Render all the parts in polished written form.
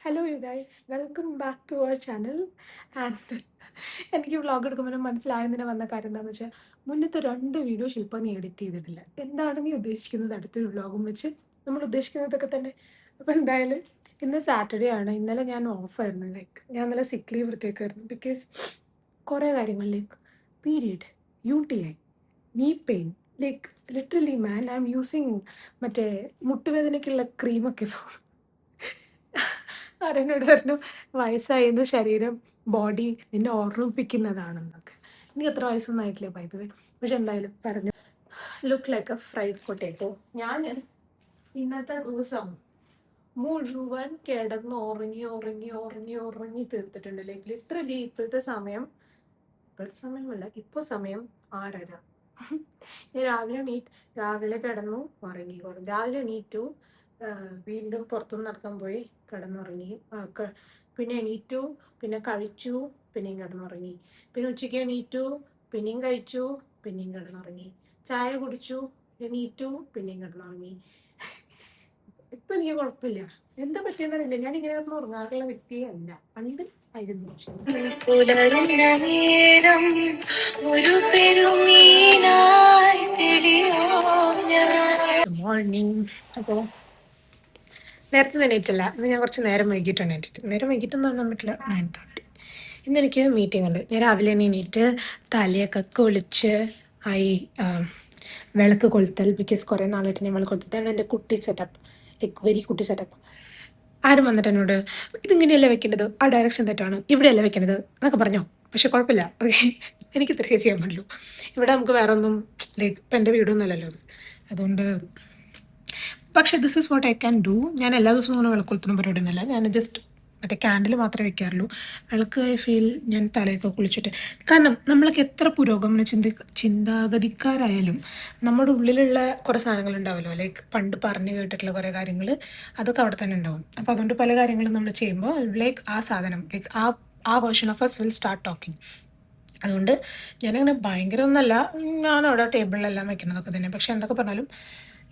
Hello you guys, welcome back to our channel. And എനിക്ക് vlog എടുക്കുമ്പോൾ മനസ്സിലായതിന് വന്ന കാര്യം എന്താണെന്ന് വെച്ചാൽ മുന്നത്തെ 2 വീഡിയോ ശില്പ നീ എഡിറ്റ് ചെയ്തിട്ടില്ല. എന്താണ് നീ ഉദ്ദേശിക്കുന്നത് അടുത്തൊരു വ്ളോഗും വെച്ച്? നമ്മൾ ഉദ്ദേശിക്കുന്നതൊക്കെ തന്നെ. അപ്പോൾ എന്തായാലും ഇന്ന് സാറ്റർഡേ ആണ്. ഇന്നലെ ഞാൻ ഓഫായിരുന്നു. ഞാൻ ഇന്നലെ സിക്ക് ലീവ് എടുത്തേക്കായിരുന്നു. ബിക്കോസ് കുറേ കാര്യങ്ങൾ പീരിയഡ്, UTI, നീ pain, literally man I M using മറ്റേ മുട്ടുവേദനയ്ക്കുള്ള ക്രീമൊക്കെ ആരെന്നോട് പറഞ്ഞു വയസ്സായെന്ന് ശരീരം ബോഡി നിന്നെ ഓർമ്മിപ്പിക്കുന്നതാണെന്നൊക്കെ. എനിക്ക് എത്ര വയസ്സൊന്നും ആയിട്ടില്ല പൈതവേ, പക്ഷെ എന്തായാലും പറഞ്ഞു. Look like A fried potato. ഞാൻ ഇന്നത്തെ ദിവസം മുഴുവൻ കിടന്ന് ഉറങ്ങി ഉറങ്ങി ഉറങ്ങി ഉറങ്ങി തീർത്തിട്ടുണ്ട്. ലിറ്ററലി ഇപ്പോഴത്തെ സമയമല്ല, ഇപ്പോൾ സമയം 6:30. ഞാൻ രാവിലെ കിടന്നു ഉറങ്ങി. രാവിലെ എണീറ്റു, വീണ്ടും പുറത്തുനിന്ന് നടക്കാൻ പോയി, കിടന്നുറങ്ങി. പിന്നെ എണീറ്റു, പിന്നെ കഴിച്ചു, പിന്നെയും കിടന്നുറങ്ങി. പിന്നെ ഉച്ചയ്ക്ക് എണീറ്റു, പിന്നെയും കഴിച്ചു, പിന്നെയും കിടന്നുറങ്ങി. ചായ കുടിച്ചു, എണീറ്റു, പിന്നെയും കിടന്നുറങ്ങി. ഇപ്പം എനിക്ക് കുഴപ്പമില്ല. എന്താ പറ്റിയെന്നറിയില്ല. ഞാൻ ഇങ്ങനെ കിടന്ന് ഉറങ്ങാറുള്ള വ്യക്തിയല്ല, പണ്ട് ആയിരുന്നു. മോർണിംഗ്. അപ്പോൾ നേരത്തെ എണീറ്റില്ല. ഇന്ന് ഞാൻ കുറച്ച് നേരം വൈകിട്ടാണ് എണീറ്റത്. നേരം വൈകിട്ടെന്ന് പറയാൻ പറ്റില്ല, 9:30. ഇന്നെനിക്ക് മീറ്റിംഗ് ഉണ്ട്. ഞാൻ രാവിലെ തന്നെ എണീറ്റ് തലയൊക്കെ കുളിച്ച് വിളക്ക് കൊളുത്തൽ. ബിക്കോസ് കുറേ നാളായിട്ട് ഞാൻ വിളക്ക് കൊളുത്തിട്ടാണ് എൻ്റെ കുട്ടി സെറ്റപ്പ്, വെരി കുട്ടി സെറ്റപ്പ്. ആരും വന്നിട്ട് എന്നോട് ഇതിങ്ങനെയല്ല വെക്കേണ്ടത്, ആ ഡയറക്ഷൻ തെറ്റാണ്, ഇവിടെയല്ല വെക്കേണ്ടത് എന്നൊക്കെ പറഞ്ഞോ. പക്ഷെ കുഴപ്പമില്ല, ഓക്കെ, എനിക്ക് ഇത്രയൊക്കെ ചെയ്യാൻ പറ്റുള്ളൂ. ഇവിടെ നമുക്ക് വേറെ ഒന്നും ഇപ്പം എൻ്റെ വീടൊന്നുമല്ലല്ലോ അത്. അതുകൊണ്ട് പക്ഷേ this is what I can do. ഞാൻ എല്ലാ ദിവസവും അങ്ങനെ വിളക്കൊളുത്തുന്ന പരിപാടി ഒന്നുമില്ല. ഞാൻ ജസ്റ്റ് മറ്റേ ക്യാൻഡിൽ മാത്രമേ വെക്കാറുള്ളൂ. വിളക്ക് ഐ ഫീൽ ഞാൻ തലയൊക്കെ കുളിച്ചിട്ട്. കാരണം നമ്മളൊക്കെ എത്ര പുരോഗമന ചിന്താഗതിക്കാരായാലും നമ്മുടെ ഉള്ളിലുള്ള കുറേ സാധനങ്ങളുണ്ടാവുമല്ലോ, പണ്ട് പറഞ്ഞു കേട്ടിട്ടുള്ള കുറേ കാര്യങ്ങൾ, അതൊക്കെ അവിടെ തന്നെ ഉണ്ടാവും. അപ്പോൾ അതുകൊണ്ട് പല കാര്യങ്ങളും നമ്മൾ ചെയ്യുമ്പോൾ ആ സാധനം ആ version of us will start talking. അതുകൊണ്ട് ഞാനങ്ങനെ ഭയങ്കര ഒന്നല്ല, ഞാനവിടെ ടേബിളിലെല്ലാം വെക്കുന്നതൊക്കെ തന്നെ. പക്ഷേ എന്തൊക്കെ പറഞ്ഞാലും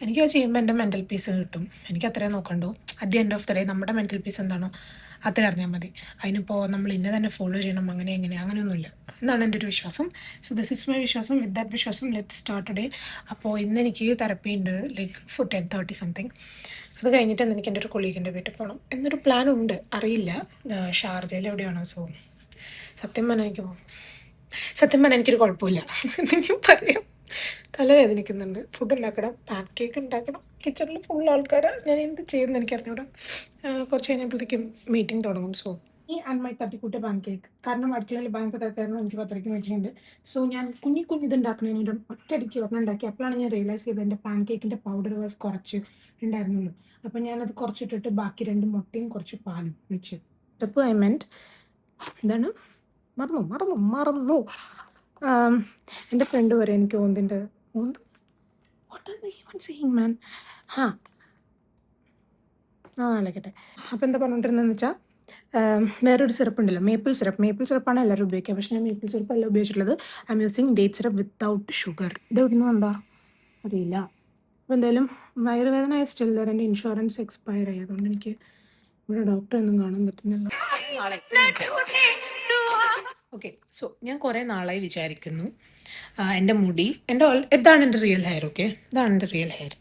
എനിക്ക് അത് ചെയ്യുമ്പോൾ എൻ്റെ മെൻ്റൽ പീസ് കിട്ടും. എനിക്ക് അത്രയും നോക്കണ്ടു. At the end of the day നമ്മുടെ മെൻ്റൽ പീസ് എന്താണോ അത്ര അറിഞ്ഞാൽ മതി. അതിനിപ്പോൾ നമ്മൾ ഇന്ന തന്നെ ഫോളോ ചെയ്യണം അങ്ങനെയൊന്നുമില്ല എന്നാണ് എൻ്റെ ഒരു വിശ്വാസം. സോ ദിസ് ഇസ് മൈ വിശ്വാസം. വിത്ത് ദാറ്റ് വിശ്വാസം ലെറ്റ് സ്റ്റാർട്ട് ഡേ. അപ്പോൾ ഇന്ന് എനിക്ക് തെറപ്പി ഉണ്ട്, ഫോർ 10:30 സംതിങ്. അത് കഴിഞ്ഞിട്ട് എനിക്ക് എൻ്റെ ഒരു കൊളീഗിൻ്റെ വീട്ടിൽ പോകണം എന്നൊരു പ്ലാൻ ഉണ്ട്. അറിയില്ല ഷാർജയിൽ എവിടെയാണോ. സോ സത്യം പറഞ്ഞാൽ എനിക്കൊരു കുഴപ്പമില്ല. എന്തെങ്കിലും പറയാം. തലവേദനിക്കുന്നുണ്ട്. ഫുഡ് ഉണ്ടാക്കണം, പാൻ കേക്ക് ഉണ്ടാക്കണം, കിച്ചണിൽ ഫുൾ ആൾക്കാർ. ഞാൻ എന്ത് ചെയ്യുമെന്ന് എനിക്കറിഞ്ഞൂടാ. കുറച്ച് കഴിഞ്ഞപ്പോഴത്തേക്കും മീറ്റിംഗ് തുടങ്ങും. സോ ഈ ആൻഡ് മൈ തട്ടിക്കൂട്ട് പാൻ കേക്ക്. കാരണം അടുക്കളയിൽ ഭയങ്കര തിരക്കായിരുന്നു. എനിക്ക് 10:30 മീറ്റിംഗ് ഉണ്ട്. സോ ഞാൻ കുഞ്ഞിത് ഉണ്ടാക്കണതിന് ഒറ്റയടിക്ക് ഉണ്ടാക്കി. അപ്പോഴാണ് ഞാൻ റിയലൈസ് ചെയ്തത് എൻ്റെ പാൻ കേക്കിൻ്റെ പൗഡർ കുറച്ച് ഉണ്ടായിരുന്നുള്ളൂ. അപ്പോൾ ഞാനത് കുറച്ചിട്ടിട്ട് ബാക്കി 2 മുട്ടയും കുറച്ച് പാലും ഒഴിച്ച്. അപ്പോൾ ഐ മെൻറ്റ് എന്താണ് മറന്നു. എൻ്റെ ഫ്രണ്ട് വരെ എനിക്ക് ഓന്തിൻ്റെ what are you even saying man? അലക്കട്ടെ. അപ്പോൾ എന്താ പറഞ്ഞിട്ടുണ്ടെന്ന് വെച്ചാൽ വേറൊരു സിറപ്പ് ഉണ്ടല്ലോ, മേപ്പിൾ സിറപ്പാണ് എല്ലാവരും ഉപയോഗിക്കുക. പക്ഷേ ഞാൻ മേപ്പിൾ സിറപ്പ് അല്ല ഉപയോഗിച്ചിട്ടുള്ളത്. I M using date syrup without sugar. ഇത് എവിടെ നിന്ന് എന്താ അറിയില്ല. അപ്പോൾ എന്തായാലും വയറുവേദന സ്റ്റിൽ ദർ. എൻ്റെ ഇൻഷുറൻസ് എക്സ്പയർ ആയി. അതുകൊണ്ട് എനിക്ക് ഇവിടെ ഡോക്ടറെ ഒന്നും കാണാൻ പറ്റുന്നില്ല. ഓക്കെ, സോ ഞാൻ കുറേ നാളായി വിചാരിക്കുന്നു എൻ്റെ മുടി ഇതാണ് എൻ്റെ റിയൽ ഹെയർ. ഓക്കെ, ഇതാണ് എൻ്റെ റിയൽ ഹെയർ.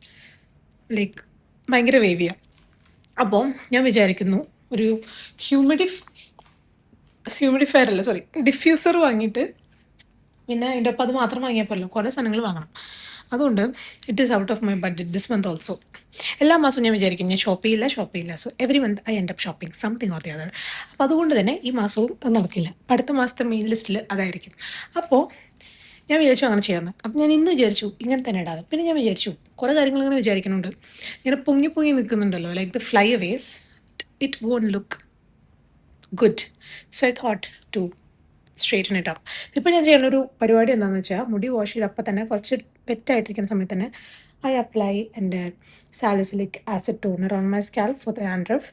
ഭയങ്കര വേവിയാണ്. അപ്പോൾ ഞാൻ വിചാരിക്കുന്നു ഒരു ഹ്യൂമിഡിഫയർ അല്ല, സോറി, ഡിഫ്യൂസർ വാങ്ങിയിട്ട്, പിന്നെ അതിൻ്റെ ഒപ്പം അത് മാത്രം വാങ്ങിയപ്പോഴല്ലോ കുറേ സാധനങ്ങൾ വാങ്ങണം. അതുകൊണ്ട് it is out of my budget this month also. എല്ലാ മാസവും ഞാൻ വിചാരിക്കും ഞാൻ ഷോപ്പ് ചെയ്യില്ല. So every month I end up shopping something or the other. അപ്പോൾ അതുകൊണ്ട് തന്നെ ഈ മാസവും നടക്കില്ല. അടുത്ത മാസത്തെ മെയിൻ ലിസ്റ്റിൽ അതായിരിക്കും. അപ്പോൾ ഞാൻ വിചാരിച്ചു അങ്ങനെ ചെയ്യാമെന്ന്. അപ്പം ഞാൻ ഇന്ന് വിചാരിച്ചു ഇങ്ങനെ തന്നെ ഇടാതെ. പിന്നെ ഞാൻ വിചാരിച്ചു കുറേ കാര്യങ്ങൾ ഇങ്ങനെ വിചാരിക്കുന്നുണ്ട്. ഇങ്ങനെ പൊങ്ങി നിൽക്കുന്നുണ്ടല്ലോ, the flyaways, it won't look good. So I thought to straighten it up. ഇപ്പോൾ ഞാൻ ചെയ്യുന്നൊരു പരിപാടി എന്താണെന്ന് വെച്ചാൽ മുടി വാഷ് ചെയ്തപ്പോൾ തന്നെ കുറച്ച് വെറ്റായിട്ടിരിക്കുന്ന സമയത്ത് തന്നെ ഐ അപ്ലൈ എൻ്റെ salicylic acid toner on my scalp for the dandruff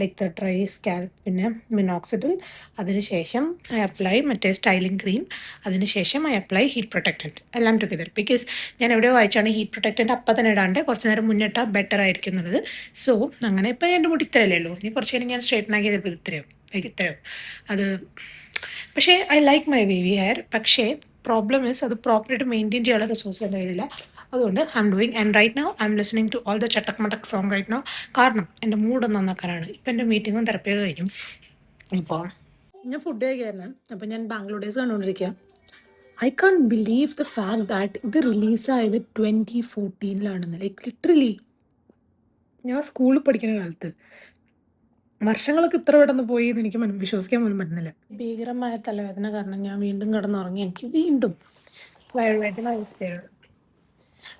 like the dry scalp, പിന്നെ മിനോക്സിഡിൽ. അതിനുശേഷം ഐ അപ്ലൈ മറ്റേ സ്റ്റൈലിംഗ് ക്രീം. അതിനുശേഷം ഐ അപ്ലൈ ഹീറ്റ് പ്രൊട്ടക്റ്റൻറ്റ്, എല്ലാം ടുഗെദർ. ബിക്കോസ് ഞാൻ എവിടെയോ വായിച്ചാണ് ഹീറ്റ് പ്രൊട്ടക്റ്റൻറ്റ് അപ്പം തന്നെ ഇടാണ്ട് കുറച്ച് നേരം മുന്നിട്ടാൽ ബെറ്റർ ആയിരിക്കും എന്നുള്ളത്. സോ അങ്ങനെ ഇപ്പോൾ എൻ്റെ മുടി ഇത്രയല്ലേ ഉള്ളൂ, ഇനി കുറച്ച് നേരം ഞാൻ സ്ട്രൈറ്റൻ ആക്കി ചിലപ്പോൾ ഇത്രയും അത്. പക്ഷേ I like my wavy hair. പക്ഷേ പ്രോബ്ലം ഈസ് അത് പ്രോപ്പറായിട്ട് മെയിൻറ്റെയിൻ ചെയ്യാനുള്ള റിസോഴ്സ് എൻ്റെ കയ്യിലില്ല. അതുകൊണ്ട് I'm doing and right now I'm listening to all the Chattak Matak song right now. കാരണം എൻ്റെ മൂഡ് നന്നാക്കാനാണ്. ഇപ്പം എൻ്റെ മീറ്റിങ്ങും തെറപ്പിയൊക്കെ കഴിഞ്ഞു. ഇപ്പോൾ ഞാൻ ഫുഡ് കഴിക്കായിരുന്നു. അപ്പം ഞാൻ ബാംഗ്ലൂർ ഡേയ്സ് കണ്ടുകൊണ്ടിരിക്കുക. I can't believe the fact that ഇത് റിലീസായത് 2014 ലൈക്ക് ലിറ്ററലി ഞാൻ സ്കൂളിൽ പഠിക്കുന്ന കാലത്ത്. വർഷങ്ങളൊക്കെ ഇത്ര പെട്ടെന്ന് പോയി എന്ന് എനിക്ക് വിശ്വസിക്കാൻ പോലും പറ്റുന്നില്ല. ഭീകരമായ തലവേദന കാരണം ഞാൻ വീണ്ടും കിടന്നുറങ്ങി. എനിക്ക് വീണ്ടും വയറുവേദന അവസ്ഥയാണ്.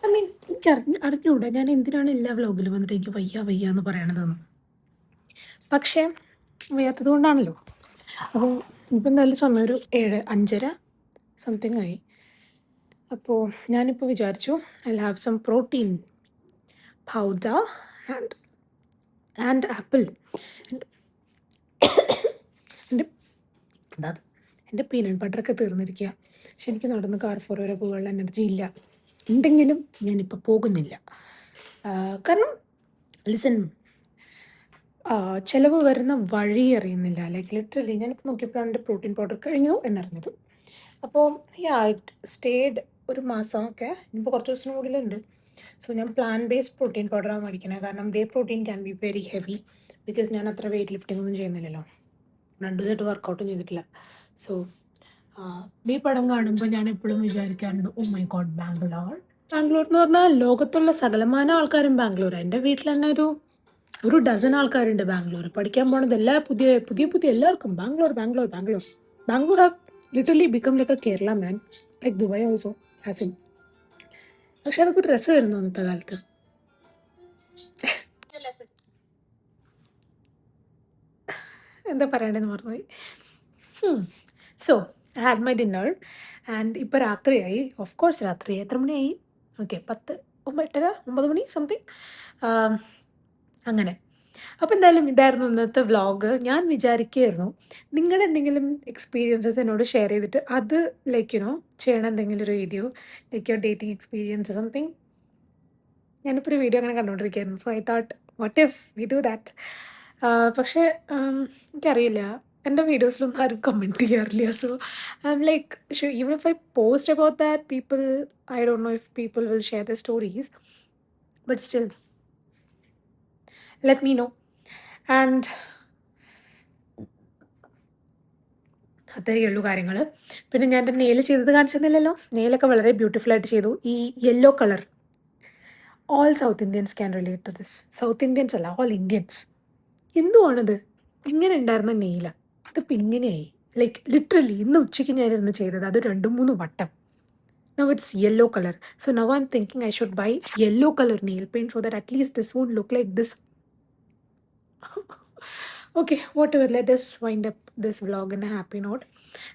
ഐ മീൻ എനിക്ക് അറിഞ്ഞൂടെ ഞാൻ എന്തിനാണ് എല്ലാ വ്ലോഗിലും വന്നിട്ട് എനിക്ക് വയ്യ എന്ന് പറയണതെന്ന്. പക്ഷേ വയ്യാത്തത് കൊണ്ടാണല്ലോ. അപ്പോൾ ഇപ്പം എന്തായാലും സമയം ഒരു 7:05 സംതിങ് ആയി. അപ്പോൾ ഞാനിപ്പോൾ വിചാരിച്ചു I have some protein powder and apple. എൻ്റെ പീനട്ട് ബട്ടറൊക്കെ തീർന്നിരിക്കുക. പക്ഷെ എനിക്ക് നടന്ന് കാർഫോർ വരെ പോകാനുള്ള എനർജി ഇല്ല. ഉണ്ടെങ്കിലും ഞാനിപ്പോൾ പോകുന്നില്ല. കാരണം ലിസൺ, ചിലവ് വരുന്ന വഴി അറിയുന്നില്ല. ലൈക്ക് ലിറ്ററലി ഞാനിപ്പോൾ നോക്കിയപ്പോഴാണ് എൻ്റെ പ്രോട്ടീൻ പൗഡർ കഴിഞ്ഞു എന്നറിഞ്ഞത്. അപ്പോൾ സ്റ്റേഡ് ഒരു മാസമൊക്കെ, ഇനിയിപ്പോൾ കുറച്ച് ദിവസത്തിന് കൂടുതലുണ്ട്. സോ ഞാൻ പ്ലാൻ ബേസ്ഡ് പ്രോട്ടീൻ പൗഡറാണ് മേടിക്കണത്. കാരണം വേ protein can be very heavy. Because ഞാൻ അത്ര വെയിറ്റ് ലിഫ്റ്റിംഗ് ഒന്നും ചെയ്യുന്നില്ലല്ലോ, 2 ദിവസമായിട്ട് വർക്കൗട്ടും ചെയ്തിട്ടില്ല. സോ ഈ പടം കാണുമ്പോൾ ഞാൻ എപ്പോഴും വിചാരിക്കാറുണ്ട്, ഓ മൈ ഗോഡ് ബാംഗ്ലൂർ എന്ന് പറഞ്ഞാൽ ലോകത്തുള്ള സകലമാന ആൾക്കാരും ബാംഗ്ലൂരാണ്. എൻ്റെ വീട്ടിൽ തന്നെ ഒരു ഡസൻ ആൾക്കാരുണ്ട് ബാംഗ്ലൂർ. പഠിക്കാൻ പോണത് പുതിയ എല്ലാവർക്കും Bangalore are literally become like a Kerala man, like Dubai also has in. പക്ഷെ അതൊക്കെ ഒരു രസമായിരുന്നു അന്നത്തെ കാലത്ത്. എന്താ പറയണ്ടെന്ന് മറന്നുപോയി. So I had my dinner and ഇപ്പോൾ രാത്രിയായി. ഓഫ് കോഴ്സ് രാത്രിയായി. എത്ര മണിയായി? ഓക്കെ 9 മണി സംതിങ് അങ്ങനെ. അപ്പോൾ എന്തായാലും ഇതായിരുന്നു ഇന്നത്തെ വ്ളോഗ്. ഞാൻ വിചാരിക്കുകയായിരുന്നു നിങ്ങളുടെ എന്തെങ്കിലും എക്സ്പീരിയൻസസ് എന്നോട് ഷെയർ ചെയ്തിട്ട് അത് ലൈക്ക് ചെയ്യണം എന്തെങ്കിലും ഒരു video, like your dating experience something. ഞാനിപ്പോൾ ഒരു വീഡിയോ അങ്ങനെ കണ്ടുകൊണ്ടിരിക്കുകയായിരുന്നു. So I thought what if we do that. പക്ഷേ എനിക്കറിയില്ല, എൻ്റെ വീഡിയോസിലൊന്നും ആരും കമൻറ്റ് ചെയ്യാറില്ല. So I'm like even if I post about that people, I don't know if people will share the stories, but still let me know. And അത്രയേ ഉള്ളൂ കാര്യങ്ങൾ. പിന്നെ ഞാൻ എൻ്റെ നെയിൽ ചെയ്തത് കാണിച്ചെന്നില്ലല്ലോ. നെയിലൊക്കെ വളരെ ബ്യൂട്ടിഫുള്ളായിട്ട് ചെയ്തു. ഈ yellow colour, all South Indians can relate to this. South Indians അല്ല, ഓൾ ഇന്ത്യൻസ്. എന്തുവാണിത്? എങ്ങനെ ഉണ്ടായിരുന്ന നെയില അതിപ്പോൾ ഇങ്ങനെയായി. ലൈക്ക് ലിറ്ററലി ഇന്ന് ഉച്ചയ്ക്ക് ഞാനിരുന്ന് ചെയ്തത്, അത് 2-3 വട്ടം. Now it's yellow color. So now I'm thinking I should buy yellow color nail paint so that at least this won't look like this. Okay, whatever. Let us wind up this vlog in a happy note.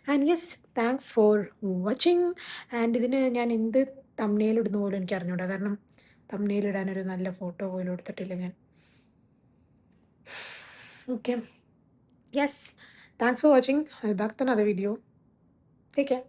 And yes, thanks for watching. And ഇതിന് ഞാൻ എന്ത് thumbnail ഇടുന്ന പോലും എനിക്ക് അറിഞ്ഞൂടാ. കാരണം thumbnail ഇടാനൊരു നല്ല photo പോലും എടുത്തിട്ടില്ല ഞാൻ. Okay. Yes. Thanks for watching. I'll back to another video. Take care.